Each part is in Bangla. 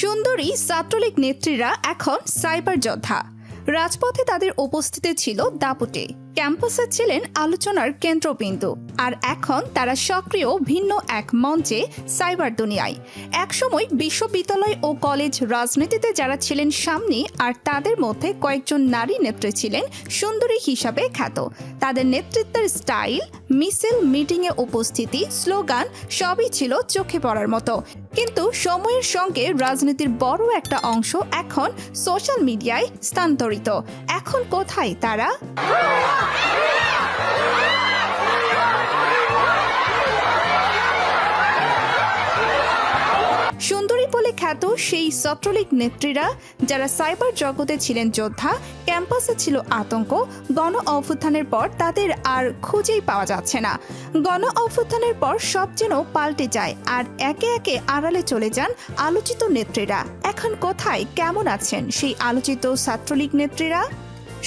সুন্দরী ছাত্রলীগ নেত্রীরা এখন সাইবার যোদ্ধা। রাজপথে তাদের উপস্থিতি ছিল দাপুটে, ক্যাম্পাসে ছিলেন আলোচনার কেন্দ্রবিন্দু, আর এখন তারা সক্রিয় ভিন্ন এক মঞ্চে সাইবার দুনিয়ায়। একসময় বিশ্ববিদ্যালয় ও কলেজ রাজনীতিতে যারা ছিলেন সামনে, আর তাদের মধ্যে কয়েকজন নারী নেত্রী ছিলেন সুন্দরী হিসাবে খ্যাত। তাদের নেতৃত্বের স্টাইল, মিছিল, মিটিংয়ে উপস্থিতি, স্লোগান সবই ছিল চোখে পড়ার মতো। কিন্তু সময়ের সঙ্গে রাজনীতির বড় একটা অংশ এখন সোশ্যাল মিডিয়ায় স্থানান্তরিত। এখন কোথায় তারা? সুন্দরী বলে খ্যাত সেই ছাত্রলীগ নেত্রীরা যারা সাইবার জগতে ছিলেন যোদ্ধা, ক্যাম্পাসে ছিল আতঙ্ক। গণ অভ্যুত্থানের পর তাদের আর খুঁজেই পাওয়া যাচ্ছে না। গণ অভ্যুত্থানের পর সব যেন পাল্টে যায়, আর একে একে আড়ালে চলে যান আলোচিত নেত্রীরা। এখন কোথায়, কেমন আছেন সেই আলোচিত ছাত্রলীগ নেত্রীরা?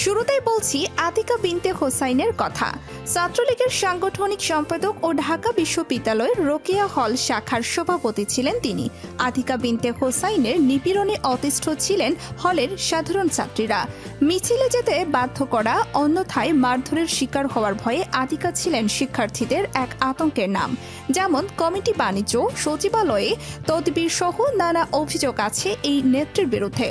শুরুতেই বলছি আতিকা বিনতে হোসাইনের কথা। ছাত্রলীগের সাংগঠনিক সম্পাদক ও ঢাকা বিশ্ববিদ্যালয়ের রোকেয়া হল শাখার সভাপতি ছিলেন তিনি। আতিকা বিনতে হোসাইনের নিপীড়নে অতিষ্ঠ ছিলেন হলের সাধারণ ছাত্রীরা। মিছিলে যেতে বাধ্য করা, অন্যথায় মারধরের শিকার হওয়ার ভয়ে আতিকা ছিলেন শিক্ষার্থীদের এক আতঙ্কের নাম। যেমন কমিটি বাণিজ্য, সচিবালয়ে তদবির সহ নানা অভিযোগ আছে এই নেত্রীর বিরুদ্ধে।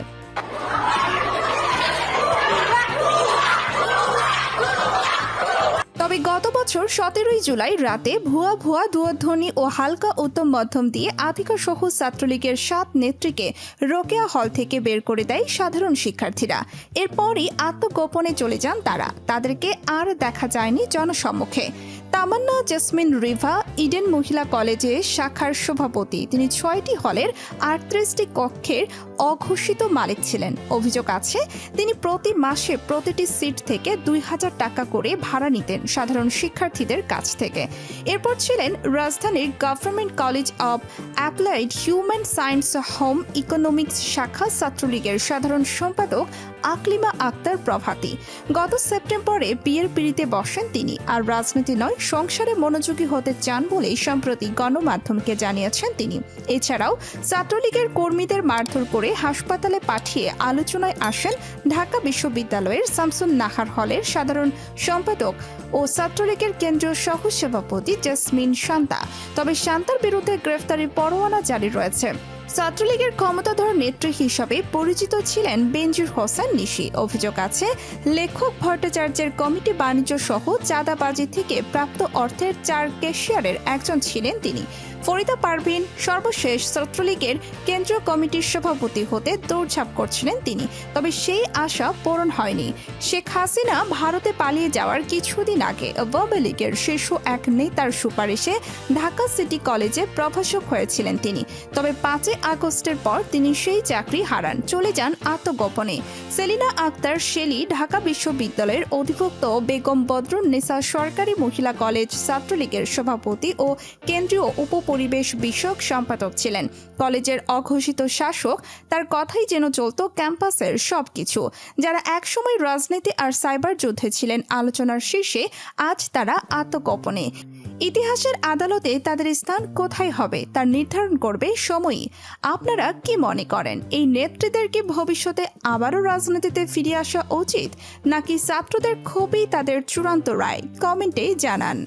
তবে গত বছর 17 জুলাই রাতে ভুয়া দুয়াধ্বনি ও হালকা উত্তম মধ্যম দিয়ে আতিকা সহ ছাত্রলীগের 7 নেত্রীকে রোকেয়া হল থেকে বের করে দেয় সাধারণ শিক্ষার্থীরা। এরপরই আত্মগোপনে চলে যান তারা। তাদেরকে আর দেখা যায়নি জনসম্মুখে। তামান্না জেসমিন রিভা ইডেন মহিলা কলেজে শাখার সভাপতি। তিনি 6টি হলের 38টি কক্ষের অঘোষিত মালিক ছিলেন। অভিযোগ আছে তিনি প্রতি মাসে প্রতিটি সিট থেকে 2000 টাকা করে ভাড়া নিতেন সাধারণ শিক্ষার্থীদের কাছ থেকে। এরপর ছিলেন রাজধানীর government college of applied human science home economics শাখা ছাত্রলীগের সাধারণ সম্পাদক আকলিমা আক্তার প্রভাতী। গত সেপ্টেম্বরে বিয়ের পিড়িতে বসেন তিনি। আর রাজনীতি নয়, সংসারে মনোযোগী হতে চান বলেই সম্প্রতি গণমাধ্যমকে জানিয়েছেন তিনি। এছাড়াও ছাত্রলীগের কর্মীদের মারধর করে হাসপাতালে পাঠিয়ে আলোচনায় আসেন ঢাকা বিশ্ববিদ্যালয়ের শামসুন নাহার হলের সাধারণ সম্পাদক ও ছাত্রলীগের কেন্দ্রীয় সহ সভাপতি জেসমিন শান্তা। তবে শান্তার বিরুদ্ধে গ্রেফতারি পরোয়ানা জারি রয়েছে। ছাত্রলীগের ক্ষমতাধর নেত্রী হিসাবে পরিচিত ছিলেন বেনজির হোসেন নিশি। অভিযোগ আছে লেখক ভট্টাচার্যের কমিটি বাণিজ্য সহ চাঁদাবাজি থেকে প্রাপ্ত অর্থের 4 ক্যাশিয়ারের একজন ছিলেন তিনি। ফরিদা পারভিন সর্বশেষ ছাত্রলীগের কেন্দ্রীয় কমিটির সভাপতি হতে দৌড়ঝাঁপ করছিলেন তিনি। তবে সেই আশা পূরণ হয়নি। শেখ হাসিনা ভারতে পালিয়ে যাওয়ার কিছুদিন আগে আওয়ামী লীগের শীর্ষ এক নেতার সুপারিশে ঢাকা সিটি কলেজে প্রভাষক হয়েছিলেন তিনি। তবে 5 আগস্টের পর তিনি সেই চাকরি হারান, চলে যান আত্মগোপনে। সেলিনা আক্তার শেলি ঢাকা বিশ্ববিদ্যালয়ের অধিভুক্ত বেগম বদরুন্নেসা সরকারি মহিলা কলেজ ছাত্রলীগের সভাপতি ও কেন্দ্রীয় উপপরিবেশ বিষয়ক সম্পাদক ছিলেন। কলেজের অঘোষিত শাসক, তার কথাই যেন চলত ক্যাম্পাসের সবকিছু। যারা একসময় রাজনীতি আর সাইবার যুদ্ধে ছিলেন আলোচনার শীর্ষে, আজ তারা আত্মগোপনে। ইতিহাসের আদালতে তাদের স্থান কোথায় হবে তার নির্ধারণ করবে সময়ই। আপনারা কি মনে করেন, এই নেত্রীদের কি ভবিষ্যতে আবারও রাজনীতিতে ফিরে আসা উচিত, নাকি ছাত্রদের ক্ষোভই তাদের চূড়ান্ত রায়? কমেন্টে জানান।